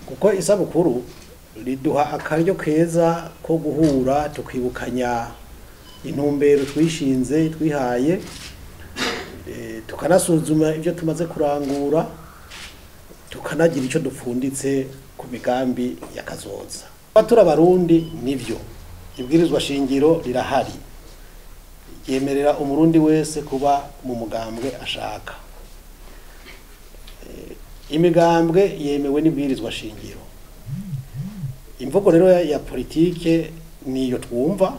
kuko isabukuru riduha akaryo keza ko guhura tukibukanya intumbero twishinze twihaye, tukanasuzuma ibyo tumaze kurangura, tukanagira icyo dupfunditse ku migambi yakazoza. Abatura Barundi nivyo ibwirizwa shingiro rirahari, yemerera umurundi wese kuba mu mugambwe ashaka. Imigambwe yemewe n'ibwirizwa shingiro. Imvugo rero ya politike niyo twumva,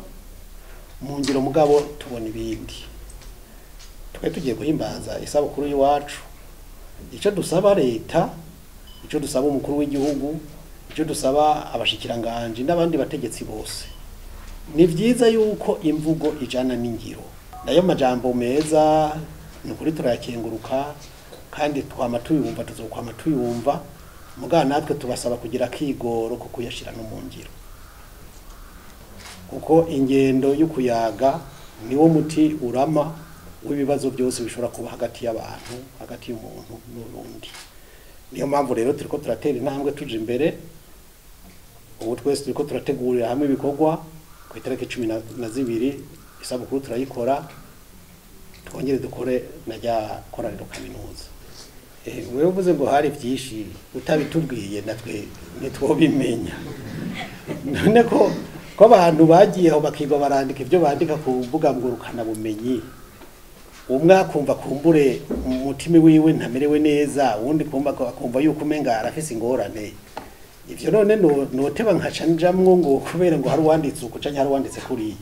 mu ngiro mugabo tubona ibindi. Twe tugiye guhimbaza isabukuru y'iwacu, icyo dusaba leta, icyo dusaba umukuru w'igihugu, icyo dusaba abashikiranganje n'abandi bategetsi bose, ni vyiza yuko imvugo ijana n'ingiro. Nayo majambo meza ni kuri turayakenguruka, kandi twama tuyumva, tuzokwama tuyumva, muga natwe tubasaba kugira kigoro ko kuyashira no mu ngiro, kuko ingendo y'ukuyaga niwo muti urama w'ibibazo byose bishobora kuba hagati y'abantu, hagati y'umuntu n'urundi. Niyo mpamvu rero turiko turatera intambwe tuje imbere. Ubu twese turiko turategurira hamwe ibikorwa ku itariki 12 isabukuru turayikora, twongere dukore najya koraniro kaminuza. Wewe uvuze ngo hari byinshi utabitubwiye natwe nitwobimenya. None ko abantu bagiye aho bakigwa barandika ibyo bandika ku mbuga ngurukana bumenyi, umwe akumva kumbure umutima wiwe ntamerewe neza, uwundi kumva yuko umenga arafise ingorane. Ivyo none noteba nkaca njamwo ngo kubera ngo hari wanditse uko canke hari wanditse kuri.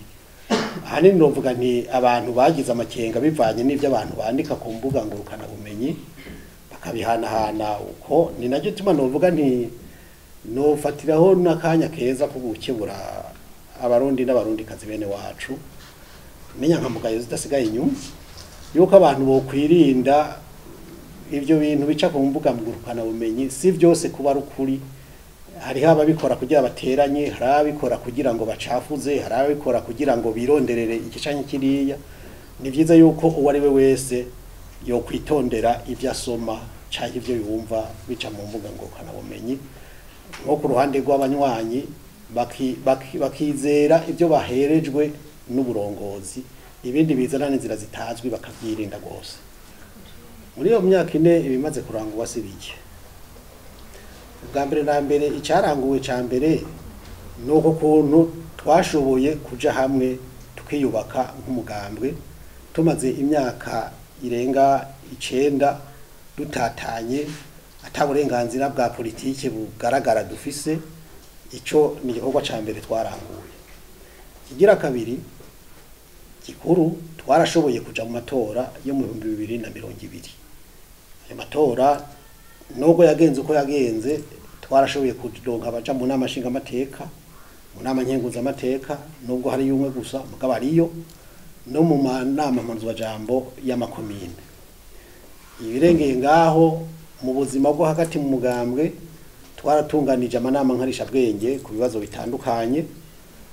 Ahani novuga nti abantu bagize amakenga bivanye n'ivyo abantu bandika ku mbuga ngurukana bumenyi bakabihanahana uko, ni nacyo tuma novuga nti nofatiraho n'akanya keza ko gukebura abarundi n'abarundi kazi bene wacu, menya nkamugayo zidasigaye inyuma, yuko abantu bo kwirinda ivyo bintu bica ku mbuga ngurukana bumenyi. Si byose kuba ari ukuri, hari ababikora kugira bateranye, hari ababikora kugira ngo bacafuze, hari ababikora kugira ngo bironderere ikicanye kiriya. Ni vyiza yuko uwo ari we wese yo kwitondera ivyo asoma canke ivyo yumva bica mu mbuga ngurukana bumenyi, nko ku ruhande rw'abanywanyi bakizera ivyo baherejwe n'uburongozi, ibindi bizana n'inzira zitazwi bakavyirinda gose. Muri iyo myaka ine ibimaze kurangwa si bike. Ubwa mbere na mbere icaranguwe ca mbere nuko kuntu twashoboye kuja hamwe tukiyubaka nk'umugambwe, tumaze imyaka irenga 9 dutatanye ataburenganzira bwa politike bugaragara dufise. Ico ni igikorwa ca mbere twaranguye. Kigira kabiri gikuru, twarashoboye kuja mu matora yo mu 2020. Ayo matora nubwo yagenze uko yagenze, twarashoboye kuronka abaja mu nama nshinga amateka, mu nama nkenguza amateka, nubwo hari yumwe gusa mugabo ariyo, no mu nama mpanuzwajambo y'amakomine. Ibirengeye ngaho mu buzima bwo hagati mu mugambwe, twaratunganije amanama nkarisha bwenge ku bibazo bitandukanye,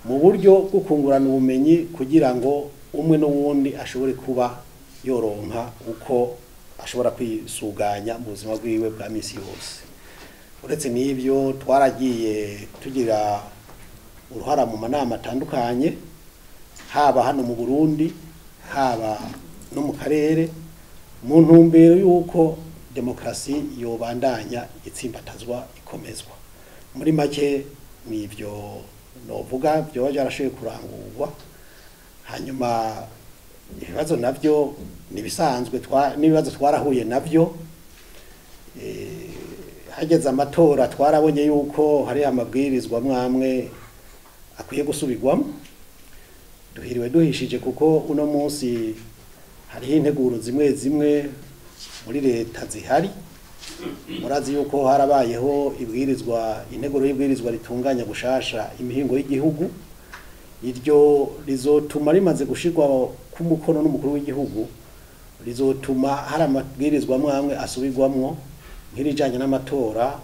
mu buryo bwo kungurana ubumenyi kugira ngo umwe n'uwundi ashobore kuba yoronka uko ashobora kwisuganya mu buzima bwiwe bwa misi yose. Uretse n'ibyo twaragiye tugira uruhara mu manama atandukanye, haba hano mu Burundi, haba no mu karere, mu ntumbero yuko demokrasi yobandanya itsimbatazwa ikomezwa. Muri make nivyo novuga byo byarashoboye kurangurwa. Hanyuma ibibazo navyo nibisanzwe, n'ibibazo twarahuye navyo. Hageze amatora twarabonye yuko hari amabwirizwa mwamwe akwiye gusubirwamo. Duhiriwe duhishije kuko uno munsi hari integuro zimwe muri leta zihari. Murazi yuko harabayeho integuro y'ibwirizwa ritunganya gushasha imihingo y'igihugu. Iryo rizotuma rimaze gushirwa ku mukono n'umukuru w'igihugu, rizotuma hari amabwirizwa mwamwe asubirwamwo, nk'irijanye n'amatora,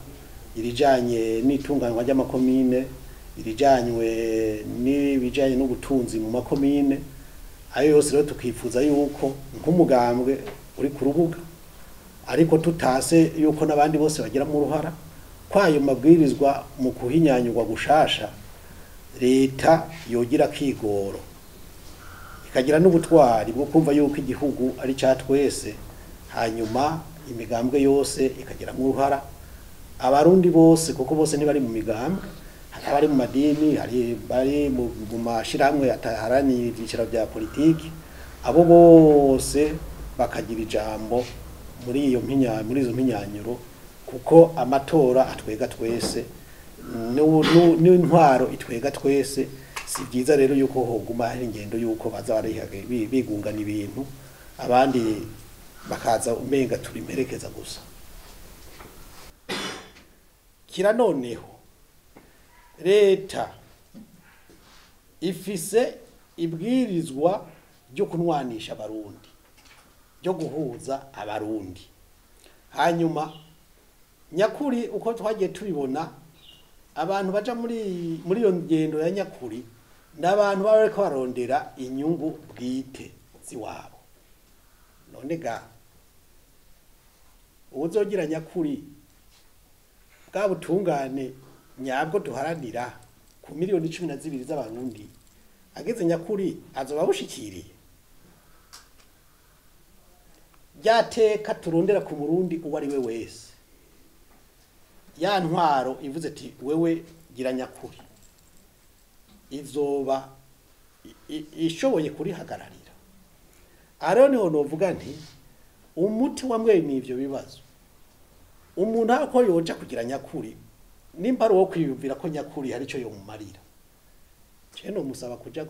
irijanye n'itunganywa ry'amakomine, irijanywe n'ibijanye n'ubutunzi mu makomine. Ayo yose rero tukifuza yuko nk'umugambwe uri ku rubuga, ariko tutase yuko n'abandi bose bagira mu ruhara, kwayo mabwirizwa mu kuhinyanyurwa gushasha leta yogira kigoro ikagira n'ubutwari bwo kumva yuko igihugu ari cya twese hanyuma imigambwe yose ikagira mu ruhara abarundi bose kuko bose ntibari mu migambwe hari abari mu madini hari bari mu mashirahamwe ataharani ibyiciro bya politiki abo bose bakagira ijambo muri izo mpinyanyuro kuko amatora atwega twese n'intwaro itwega twese si byiza rero yuko hoguma hari ingendo yuko baza bigungana ibintu abandi bakaza umenga turi imperekeza gusa kira noneho leta ifise ibwirizwa ryo kunwanisha abarundi ryo guhuza abarundi hanyuma nyakuri uko twagiye tubibona abantu baja muri iyo ngendo ya nyakuri n'abantu baba bariko barondera inyungu bwite ziwabo none ga uzogira nyakuri bwa butungane nyabwo duharanira ku miliyoni 12 z'abarundi ageze nyakuri azoba bushikiriye byateka turondera ku Burundi uwo ari we wese ya ntwaro ivuze ati wewe gira nyakuri izoba ishoboye kurihagararira ariyo niho novuga nti umuti wamwemye ivyo bibazo umuntu ako yoja kugira nyakuri nimba ari wo kwiyumvira ko nyakuri hari ico yomumarira ceno musaba kuja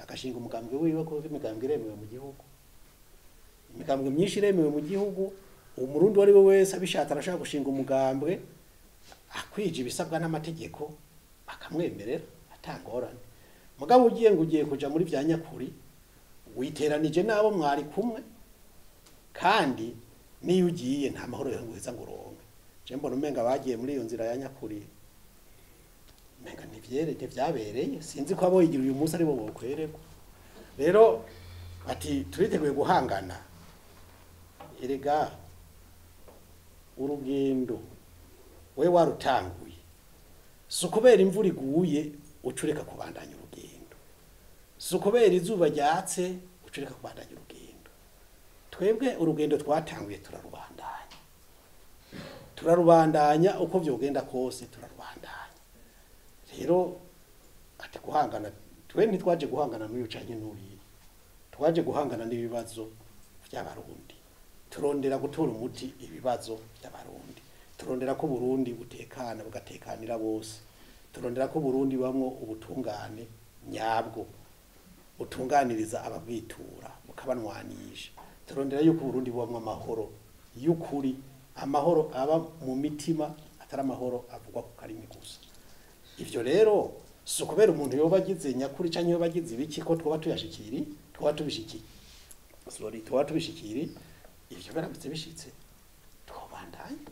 agashinga umugambwe wiwe ko imigambwe iremewe mu gihugu imigambwe myinshi iremewe mu gihugu umurundi wari we wese abishatse arashaka gushinga umugambwe akwije ibisabwa n'amategeko bakamwemerera atangorane mugabo ugiye kuja muri vya nyakuri witeranije nabo mwari kumwe kandi niyo ugiye nta mahoro yanguheza ngo uronke je mbona umenga bagiye muri iyo nzira ya nyakuri menga ntivyabereye sinzi ko abo yigira uyu munsi ari bo bokwererwa rero ati turiteguye guhangana erega urugendo we warutanguye sukubera imvura iguye ucureka kubandanya urugendo sukubera izuba ryatse ucureka kubandanya urugendo twebwe urugendo twatanguye turarubandanya uko vyogenda kose turarubandanya rero ati guhangana twe ntitwaje guhangana n'uyu canye n'uri twaje guhangana n'ibibazo by'abarundi turondera gutora umuti ibibazo by'abarundi turondera ko Burundi butekana bugatekanira bose turondera ko Burundi bamwo ubutungane nyabwo butunganiriza ababwitura bukabanwanisha turondera yuko Burundi bamwe amahoro y'ukuri amahoro aba mu mitima atari amahoro avugwa ku karimi gusa ivyo rero sukubera umuntu yoba agize nyakuri canke yoba agize ibiki ko twoba tuyashikiri twoba tubishikiri ivyo biramutse bishitse twobandanya